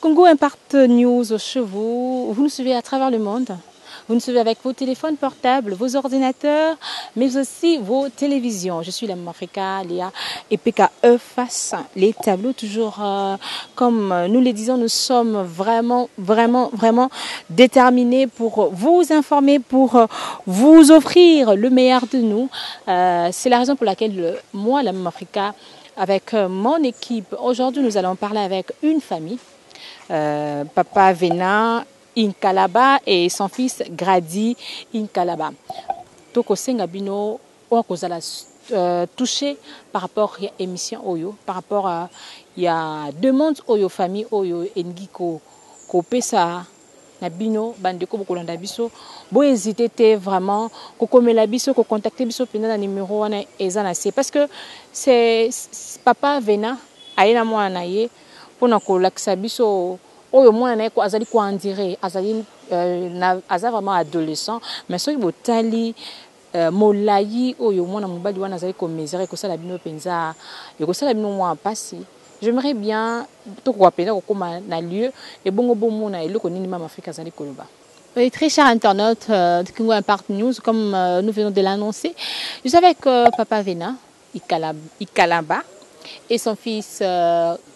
Congo Impact News chez vous. Vous nous suivez à travers le monde. Vous nous suivez avec vos téléphones portables, vos ordinateurs, mais aussi vos télévisions. Je suis la Maman Africa, Léa et PKE face les tableaux. Toujours comme nous les disons, nous sommes vraiment déterminés pour vous informer, pour vous offrir le meilleur de nous. C'est la raison pour laquelle moi, la Maman Africa, avec mon équipe, aujourd'hui nous allons parler avec une famille. Papa Vena Inkalaba et son fils Grady Inkalaba. Toko Sengabino Okozala touché par rapport à l'émission Oyo, par rapport à il y a demande Oyo famille Oyo Engiko Kopesa Nabino Bandeko Bokolanda Biso. Bo hésiter vraiment kokomela biso ko contacter biso pendant le numéro wana ezanase parce que c'est Papa Vena aina mwana ye pona ko lakisa biso oyo mwana eko azali ko andire azali aza vraiment adolescent mais soki botali molayi oyo mwana mobali wana azali ko mesurer ko sala bino penza yoko sala bino mwa pasi. J'aimerais bien to ko apena ko koma na lieu et bongo bomona eloko nini mama Afrika azali koloba. Oui, très chers internautes de Congo Impact News, comme nous venons de l'annoncer, je suis avec Papa Vena Inkalaba et son fils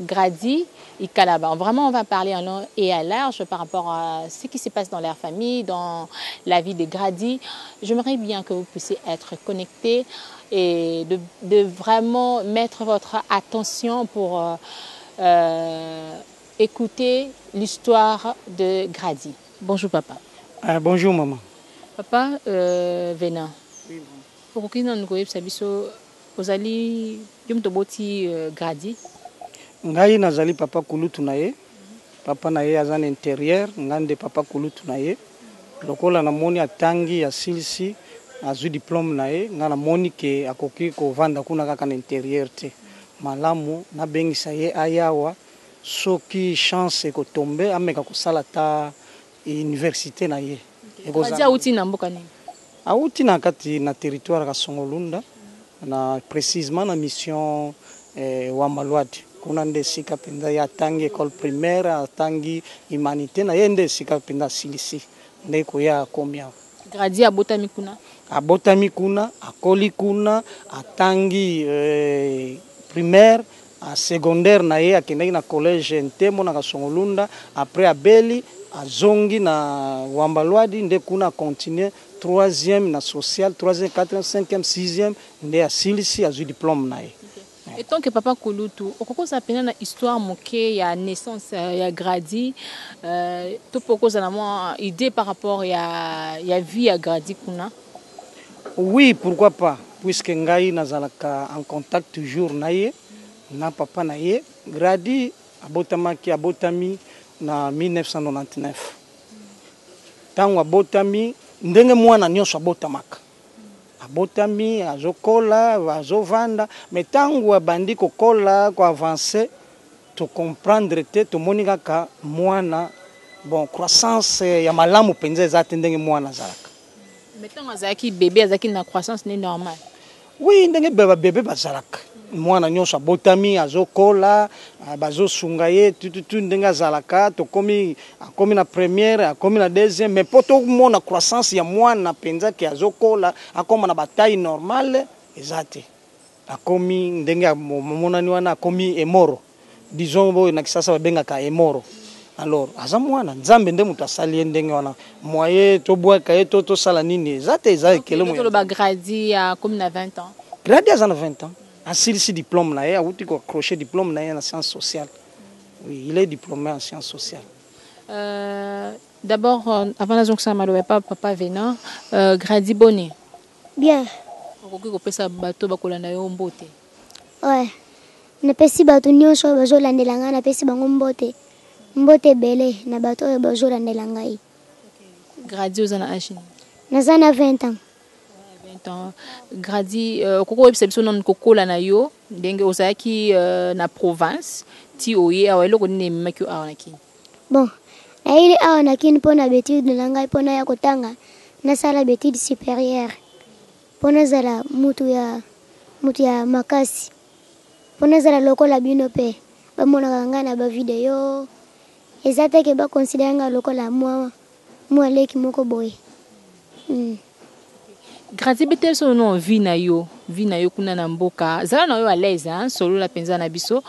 Grady Inkalaba. Vraiment, on va parler en long et à large par rapport à ce qui se passe dans leur famille, dans la vie de Grady. J'aimerais bien que vous puissiez être connectés et de vraiment mettre votre attention pour écouter l'histoire de Grady. Bonjour papa. Bonjour maman. Papa Vena. Oui, bon. Pourquoi nous connaissons biso ozali yum toboti Grady? Ngai nazali papa kulutu na ye. Papa na ye azan intérieur, ngande papa kulutu na ye. Lokola na moni atangi ya silisi azu diplôme na ye, ngana moni ke akoki ko vanda kuna kaka na intérieur te. Malamu na bengisa ye ayawa soki chance ko tomber ameka ko sala ta université na ye. Grady auti na mboka nini? Auti na kati na territoire ka Songolunda na précisément na mission Wambalwadi. Kuna nde sika penda ya tangi école primaire tangi humanité na yende sika penda silisi nde ko ya komia. Grady abotami kuna? Abotami kuna, akoli kuna, atangi primaire, a secondaire na ye akendaki na collège Ntemo na Kasongolunda, après abeli azongi na Wambalwadi nde kuna continuer 3e na social, 3e, 4e, 5e, 6e nde asilisi azu diplôme na ye. Et tant que papa Kulutu, okoko sapena na histoire moké ya naissance ya Grady, to poko za na moi idée par rapport ya vie ya Grady kuna. Oui, pourquoi pas, puisque ngai nazalaka en contact toujours na ye, na papa na ye. Grady abotami na 1999. Tango abotami ndenge mwana nyonso abotamaka. Abotami azokola azovanda mais tango abandi kokola ko avancer to comprendre te to monika ka mwana bon croissance ya malamu penza ezate ndenge mwana zalaka. Mais tango azaki bébé azaki na croissance ni normal. Oui, ndenge bébé bazalaka. Mwana nyonso abotami azokola bazosunga ye tutu ndenge azalaka tokomi akomi na première akomi na deuxième mais poto mona croissance ya mwana penza ke azokola akoma na bataille normale ezate akomi ndenge mona ni wana akomi emoro disons bo na kisasa babengaka emoro. Alors aza mwana nzambe nde mutu asali ndenge wana moye to bwaka ye to sala nini ezate ezakele mo. To ba Grady a comme na 20 ans. Grady a 20 ans. Asilisi diplôme na ye, a outi ko accroché diplôme na ye en sciences sociales. Oui, il est diplômé en sciences sociales. D'abord, avant la jonction à Papa Vena, Grady Bonnet. Bien. Pourquoi vous avez bateau bakolanda yo mbote? Ouais. Na pesi bato nyonso bazolandela nga na pesi bango mbote. Mbote belé na bato bazolandela ngai. Grady ozana âge? Nazana 20 ans. Grady koko ebiso non kokola na yo ndenge ozaki na province ti oye awelo ko ne maki awana kini. Bon, na ile awana kini pona betude na ngai pona ya kotanga na sala betude supérieure. Pona zala mutu ya makasi. Pona zala lokola bino pe ba mona nga na ba video eza te ke baconsidere nga lokola mwa leki moko boye. Grâce bete so no vi na yo kuna na mboka zala na yo à l'aise solo la penza na biso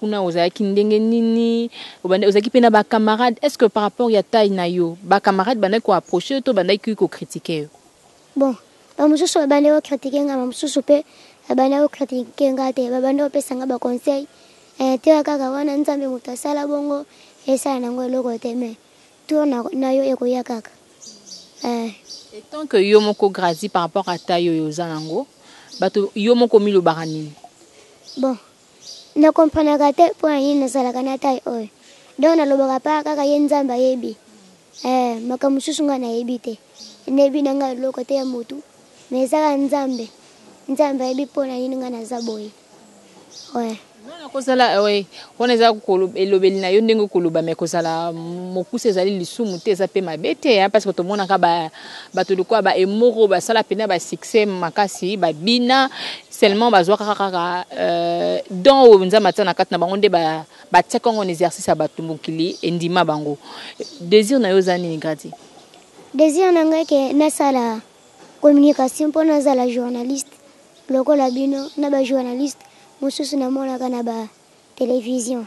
kuna ozaki ndenge nini ozaki pe na ba camarades. Est-ce que par rapport ya taille na yo ba camarades bana ko approcher to bana ko critiquer? Bon, ba mususu bana ko critiquer nga, mususu pe bana ko critiquer nga te, bana ko pesa nga ba conseil te kaka wana nzambe mutasala bongo esa na ngo loko te me tour na yo ekoya kaka. Et tant que yo moko Grazi par rapport à taille yo zanango bato yo moko milo barani. Bon, na comprendre kate pour yini na sala kana taille oyo. Donc na lobaka pa kaka yenzamba yebi. Makamususu nga na yebi te. Nebi na nga loko te ya mutu. Mais sala nzambe yebi pona yini nga na zaboyi. Ouais. Non kozala ouais on eza ko elobeli na yo ndenge koloba mais kozala mokusa ezali lisumu te eza pe mabete parce que to mona ka bato de quoi ba emoro ba sala pena ba succès makasi ba bina seulement bazwa kaka dans onza matana kat na bango nde ba tseka en exercice à bato mokili endima bango désir na yo zani Grati. Désir na nga ke na sala communication pour na sala journaliste lokola bino na ba journaliste mususu na mona kana ba télévision.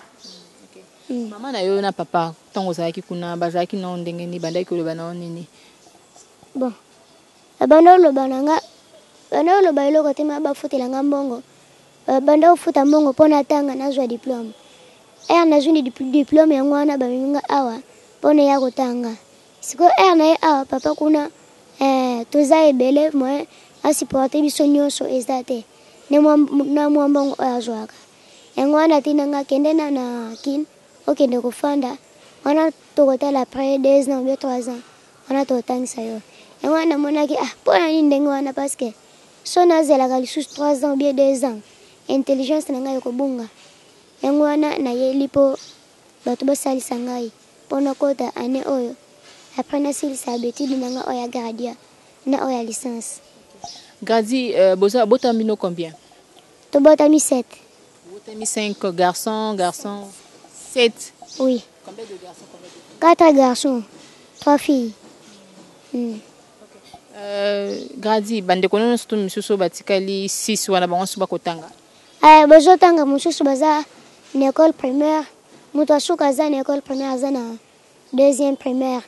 Maman na yo na papa tango zaki kuna bazaki na ndenge ni bandaki ko loba na nini? Bon. Abanda lo bananga bana lo bailo ko tema ba futela ngambongo. Banda ufuta mbongo pona tanga nazwa diplôme. Na zuni diplôme yangu ana ba minga awa pona ya kotanga. Siko na awa papa kuna toza ebele moi asiporter biso nyonso ezate. Ne na mwambongo azwaka. Engwana tinanga kende na kin okende kufanda. Wana tokotala après 2 ans ou 3 ans. Wana totangisa yo. Engwana monaki pona nini ndenge wana parce que so nazela ka lisusu 3 ans ou bien 2 ans. Intelligence nanga yoko bunga. Engwana na yelipo bato basalisa ngai pona kota ane oyo. Après na silisa habitude nanga oya gradia na oya licence. Grazi, Botambino combien? Tu Botami 7. Botami 5 garçons, 7. Oui. Combien de garçons? 4 garçons, 3 filles. Grazi, bande kono nsutu misusu batikali 6 wana bango suba kotanga. Bozo tanga mususu baza na école primaire, mutu asuka za na école primaire za na 2e primaire.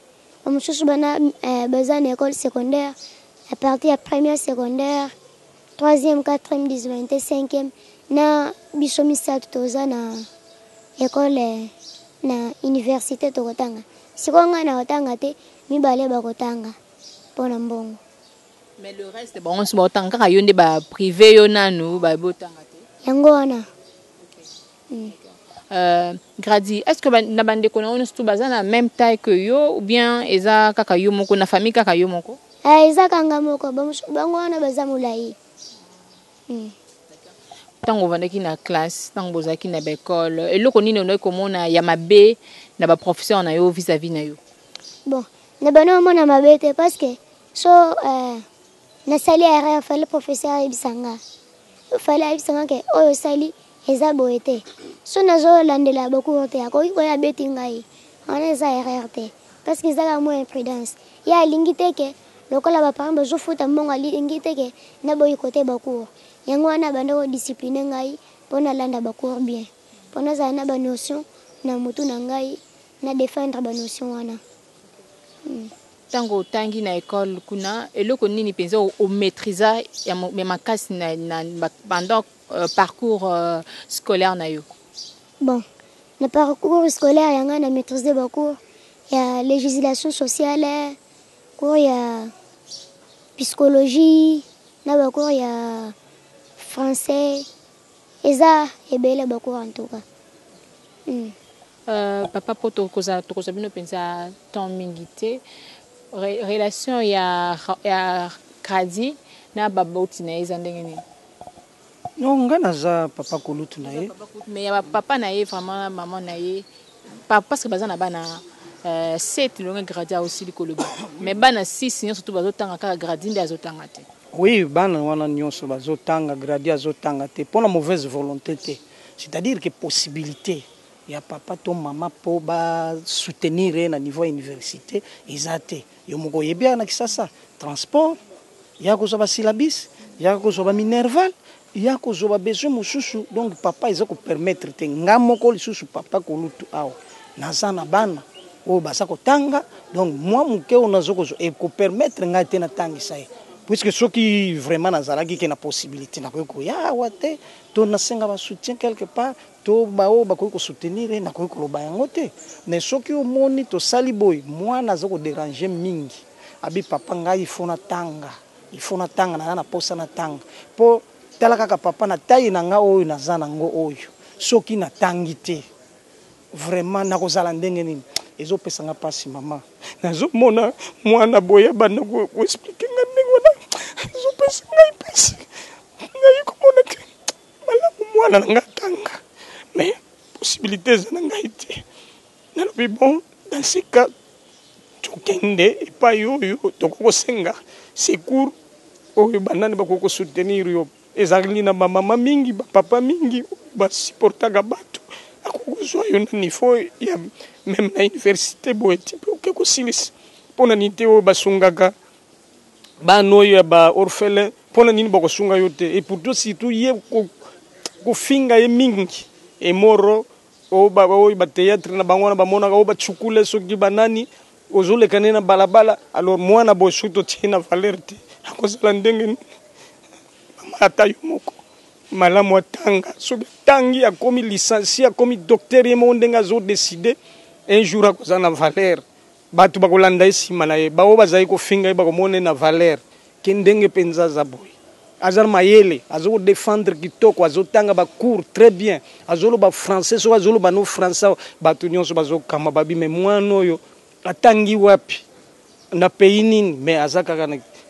Mususu bana baza na école secondaire. À partir de première secondaire, 3e, 4e, 10e, 5e, na bisomi sa toza na école na université to kotanga. Sikonga na kotanga te mibale ba kotanga pona mbongo. Mais le reste bon on se botanga ka yonde ba privé yo nanu ba botanga te. Yango wana. Gradi, est-ce que na bande kona on se baza na même taille que yo ou bien eza kaka yo moko na famille kaka yo moko? Eza kanga moko bango wana baza mulai. Tango vandaki na classe, tango bozaki na école, eloko nini ono komona ya mabe na ba professeur na yo vis-à-vis na yo? Bon, na bana mona mabe te parce que so na sali erreur fallait professeur ibisanga. Fallait ibisanga ke oyo sali eza boete. So nazo landela beaucoup te ako ko ya beti ngai. Ona eza erreur te parce que eza mo imprudence. Ya lingite ke lokola ba parents bazo futa mbongo lingite ke na boyi côté bakour. Yango wana bando discipline ngai pona landa bakour bien. Pona za na ba notion na mutu na ngai na défendre ba notion wana. Tango tangi na école kuna eloko nini penza o maîtriser ya makasi na pendant parcours scolaire na yo? Bon, le parcours scolaire yanga na maîtriser ba cours ya législation sociale, cours ya psychologie, na ba cours ya français. Eza ebele ba cours en tout cas. Papa poto koza bino penza temps mingité relation ya Gradi na baboti na eza ndenge nini? Non nga naza papa kolutu na ye. Mais ya papa na ye vraiment maman na ye parce que bazana bana 7 longa Gradi aussi likoloba. Mais bana 6 nyonso to bazotanga kaka Gradi nde azotanga te. Oui, bana wana nyonso bazotanga Gradi azotanga te pona mauvaise volonté te. C'est-à-dire que possibilité ya papa to mama po ba soutenir na niveau université ezate yo moko yebia na kisasa transport ya ko ba syllabus ya ko ba minerval ya ko ba besoin mususu donc papa ezako permettre te ngamoko lisusu papa ko lutu awa nazana bana o basa ko tanga donc moi muke onazoko et ko permettre ngate na tangi sai puisque ceux qui vraiment nazalaki que na possibilité na ko ya wate to na senga ba soutien quelque part to bao ba ko soutenir na ko loba yango te mais ceux qui omoni to sali boy moi nazoko déranger mingi abi papa ngai ifona tanga na posa na tanga po tala kaka papa na tayi na nga oyo nazana ngo oyo soki na tangi te vraiment na kozala ndenge nini ezopesa nga pasi mama nazomona mwana boya bana ko expliquer nga ndenge wana ezopesa ngai pasi ngai komona ke malamu mwana nga tanga mais possibilité za ngai te nalobi bon dans ce cas tokende epa yoyo tokokosenga secours oyo banani bakoko soutenir yo ezali na mama mingi papa mingi basupportaka bato akokozwa yo na niveau ya même na université boye tipe okeko silis pona nite oyo basungaka bana oyo ya ba orphelin pona nini bakosunga yo te et pourtant surtout ye kofinga ye mingi emoro oyo bateatre na bango na bamonaka oyo batsukule soki banani ozolekane na balabala alors mwana boye soki totie na valeur te akozala ndenge mama ata yo moko malamu atanga soki tangi akomi licencié akomi docteur ye moko ndenge azodécide un jour akozala na valeur bato bakolanda ye nsima na ye bao bazali kofinga ye bakomona na valeur ke ndenge mpenza aza boye aza na mayele azokodéfendre kitoko azotanga bacours très bien azoloba français soki azoloba no français bato nyonso bazokama babi me mwana oyo atangi wapi na pays nini mais aza kaka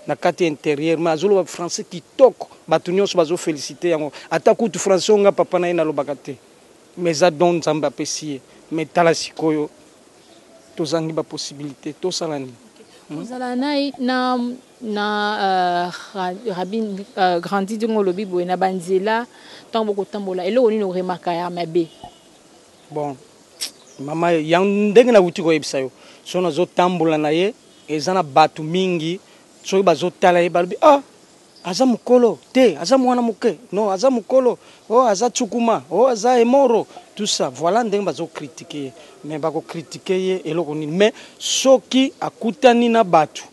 na kati intérieur mais azoloba français kitoko bato nyonso bazofélicité yango ata kutu français onga papa na ye nalobaka te mais eza don nzambe apesi ye mais tala sikoyo tozangi baposibilité tosala nini ozala na rabin grandi ndenge olobi boye na banzela ntango bokotambola eloko nini oremarka ya mabe bon mama ya ndenge nauti koyebisa yo so nazotambola na ye eza na bato mingi soki bazotala ye balobi aza mokolo te aza mwana moke non aza mokolo aza tsukuma aza emoro tout ça voilà ndenge bazokritike ye mais bakokritike ye eloko nini mais soki akutani na bato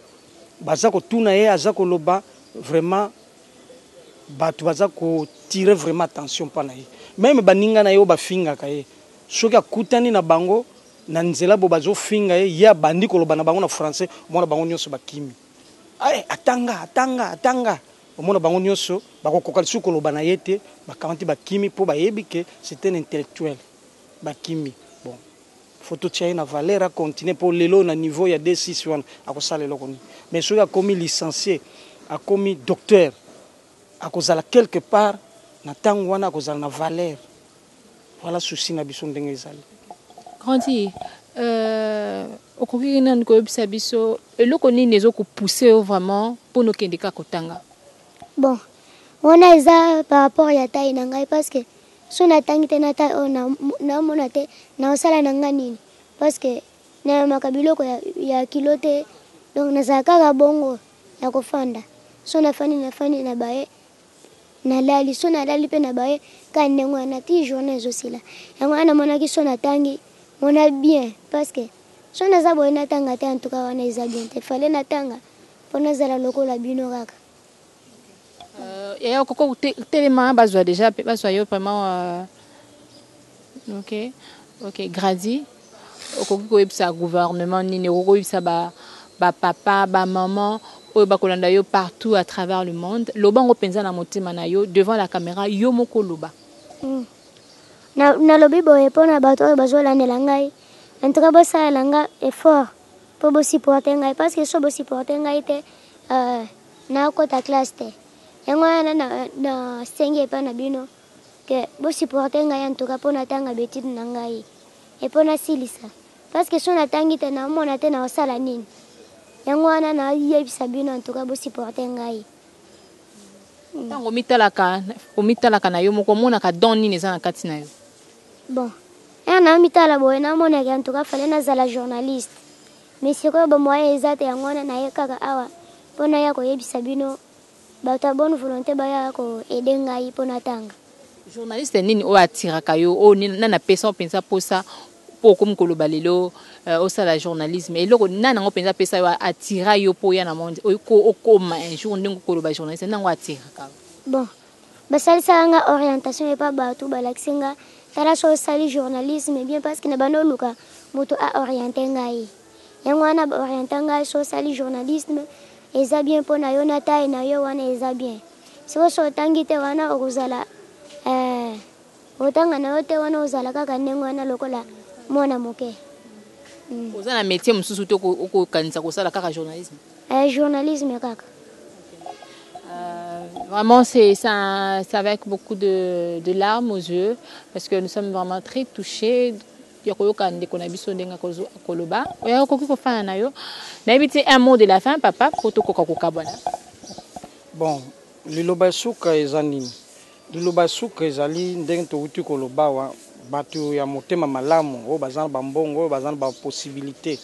baza kotuna ye aza koloba vraiment bato baza kotire vraiment attention mpa na ye meme baninga na ye oyo bafingaka ye soki akutani na bango na nzela bo bazofinga ye abandi koloba na bango na français omona bango nyonso bakimi atanga omona bango nyonso bakokoka lisusu koloba na ye te bakamati bakimi mpo bayebi ke c'est un intellectuel bakimi bon foto tia ye na valeur acontinue mpo lelo na niveau ya D6 wana akosala eloko nini mais soki akomi licencié akomi docteur akozala quelque part na ntango wana akozala na valeur voilà souci na biso ndenge ezali grandi okoki nani koyebisa biso eloko nini ezokopousse yo vraiment mpo nokende kaka kotanga bon wana eza par rapport ya taille na ngai parce que so natangi te na taille oyo naomona te naosala na nga nini parce que nayamaka biloko ya kilo te donc nazala kaka bongo ya kofanda so nafandi na baye nalali so nalali mpe na baye ka ndenge wana ti journée ezosila yango wana namonaki so natangi mona bien parce que so naza boye natanga te en tout cas wana eza bien te fale natanga mpo nazala lokola bino kaka ya koko telema bazwa déjà bazwa yo vraiment ok gradi okoki koyebisa gouvernement nini okoki koyebisa bapapa bamaman oyo bakolanda yo partout à travers le monde lobango mpenza na motema na yo devant la caméra yo moko loba nalobi boye mpo na bato oyo bazolandela ngai en tout cas bosalela nga effort mpo bosupporte ngai parce que so bosupporte ngai te nakota classe te yango wana na sengi epa na bino ke bosupporte ngai en tout cas mpo natanga betide na ngai e mpo nasilisa parce que so natangi te naomona te naosala nini yango wana nayebisa bino en tout cas bosupporte ngai ntango omitalaka na yo moko omonaka don nini eza na kati na yo bon na mitala boye na mona en tout cas fallait nazala journaliste mais c'est quoi ba moyen exact ya ngona na ye kaka awa pona ya ko yebisa bino bato ya bonne volonté baya ko aider ngai pona tanga. Journaliste nini o atiraka yo o nana pesa pensa posa po comme koloba lelo au ça la journalisme et loko nana ngo pensa pesa yo atira yo po ya na monde o koma un jour ndingo koloba journaliste nana ngo atiraka. Bon basalisa nga orientation et pas bato balaksinga tala so sali journalisme bien parce que na bano luka moto a orienté ngai yango ana orienté ngai so sali journalisme eza bien pona yo na taille na yo wana eza bien so so tangite wana okuzala otanga na yote wana ozala kaka nengo wana lokola mwana moke. Oza na métier mususu to ko kanisa ko sala kaka journalisme. Journalisme kaka. Vraiment, c'est ça avec beaucoup de larmes aux yeux, parce que nous sommes vraiment très touchés. Un mot de la fin, papa, pour tout bon, liloba suka ezanini. Liloba suka ezali ndenge to uti koloba wa batu ya motema malamu, o bazana bambongo, bazana ba possibilité.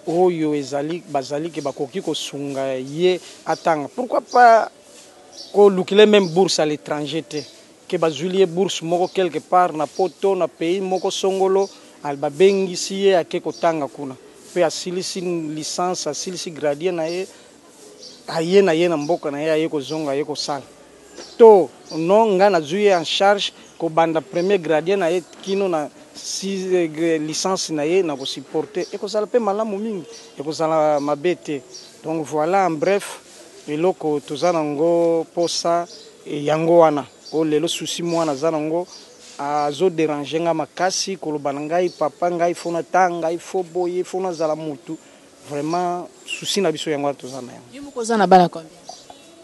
Oyo ezali bazali ke bakoki ko sunga ye atanga. Pourquoi pas ko lukile même bourse à l'étranger te ke bazulie bourse moko quelque part na poto na pays moko songolo alba bengi siye ake kotanga kuna pe asilisi licence asilisi gradien na ye aye na mboka na ye aye ko zonga aye ko sala to non nga na zuye en charge ko banda premier gradien na ye kino na 6 licence na ye na ko supporter e ko sala pe malamu mingi e ko sala mabete. Donc voilà en bref eloko tozana ngo posa yango wana o lelo susi mwana zana ngo azo déranger nga makasi koloba ngai papa ngai fona tanga ifo boye fona zala mutu vraiment susi na biso yango tozana yango. Yimo kozana bana combien?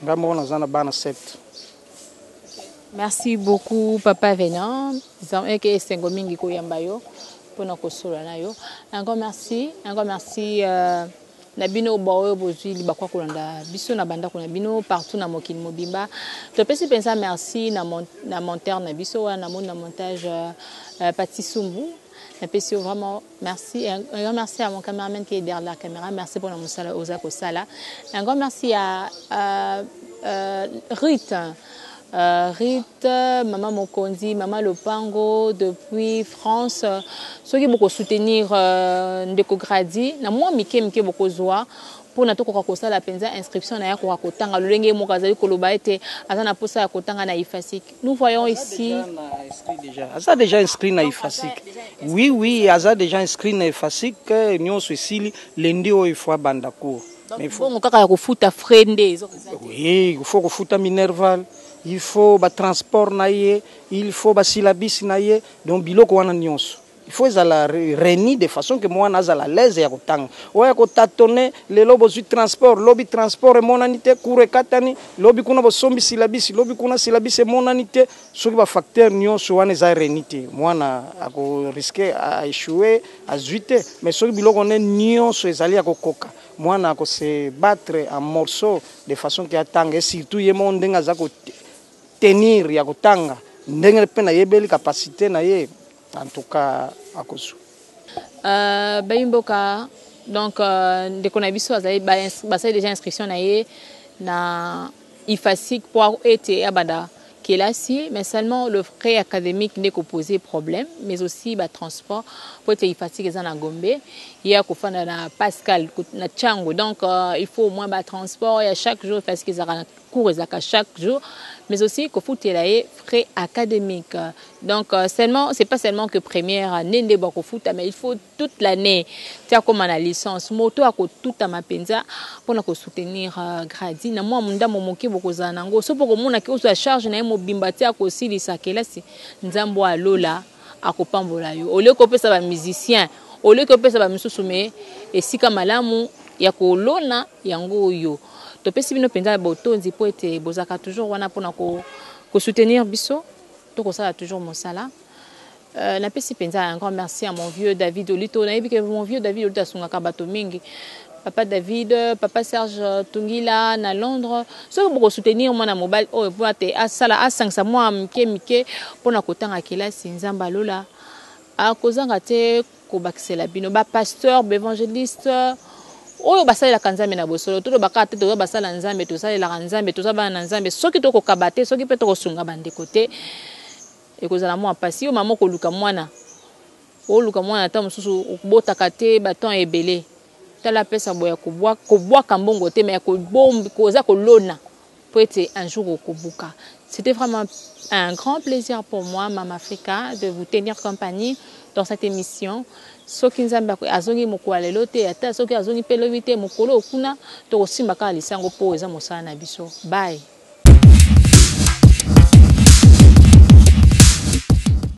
Ngamo na zana bana 7. Merci beaucoup papa Venant disons que sengo mingi ko yambayo pona ko sola nayo. Encore merci na bino baoyo bozwi libakwa kolanda biso na banda kona bino partout na mokili mobimba to pesi pensa merci na monteur na biso wana na montage Pati Sumbu na pesi vraiment merci un grand merci à mon cameraman qui est derrière la caméra, merci pour la musala ozako sala, un grand merci à Rite, Maman Mokondi, Maman Lopango depuis France, ceux qui beaucoup soutenir Ndeko Gradi, na moi Mike beaucoup zoa pour na toko kosa la penza inscription na ya ko kotanga lolenge mo kazali koloba ete azana posa ya kotanga na Ifasik. Nous voyons ici Aza déjà inscrit na Ifasik. Oui, Aza déjà inscrit na Ifasik nyonso esili lendi o ifwa bandako. Mais il faut kaka ya kofuta frende. Oui, il faut kofuta Minerval. Il faut ba transport na ye, il faut ba syllabus na ye, donc biloko wana nyonso. Il faut la réunir de façon que moi naza la l'aise ya kotanga. Oya ko tatone le lobo zu transport, lobby transport monanité kure katani, lobby kuna bo sombi syllabus, lobby kuna syllabus monanité, soki ba facteur nyonso wana za réunité. Moi na ako risquer à échouer, à zuiter, mais soki biloko ne nyonso ezali akokoka. Moi na ko se battre en morceaux de façon que atanga surtout ye monde ngaza ko tenir ya kotanga ndenge pe na yebeli capacité na ye en tout cas akosu Bayimboka donc de konabiso azali ba déjà inscription na ye na Ifasik pour être abada kelasi mais seulement le frais académique n'est qu'au poser problème mais aussi ba transport pour être Ifasik ezana Gombe ya kofana na Pascal na Chango donc il faut au moins ba transport et à chaque jour parce qu'ils ont cours à chaque jour mais aussi qu'au foot les frais académiques donc seulement c'est pas seulement que première année de beaucoup foot mais il faut toute l'année tiens comme la licence moto à tout à ma penza pour nous soutenir gradi na moi munda momoki beaucoup zanango so pour mon aki oso charge na mo bimbati à kosi lisakela si nzambo alola akopambola yo au lieu que pesa ba musicien au lieu que pesa ba misusume et si kama malamu ya kolona yango yo to pesi bino penza botonzi po ete bozaka toujours wana pona ko soutenir biso to ko sala toujours mosala na pesi penza un grand merci à mon vieux David Olito na yebi que mon vieux David Olito asungaka bato mingi papa David papa Serge Tungila na Londres so ko soutenir mona mobile o po ate asala asangsa moi mike pona kotanga kelasi nzamba lola akozanga te kobakisela bino ba pasteur ba évangéliste oyo basalelaka nzambe na bosolo to baka te to basala nzambe to salelaka nzambe to bana na nzambe soki to kokaba te soki pe to kosunga bandeko te ekozala mwa pasi yo mama koluka mwana oluka mwana ta mosusu okubotaka te baton ebele tala pesa boya kobwaka mbongo te mais koza kolona po ete un jour okobuka. C'était vraiment un grand plaisir pour moi, Mama Africa, de vous tenir compagnie dans cette émission. Soki nzambe azongi mokolo lelo te ata soki azongi pelovite mokolo okuna to kosimba kala lisango po eza mosala na biso. Bye.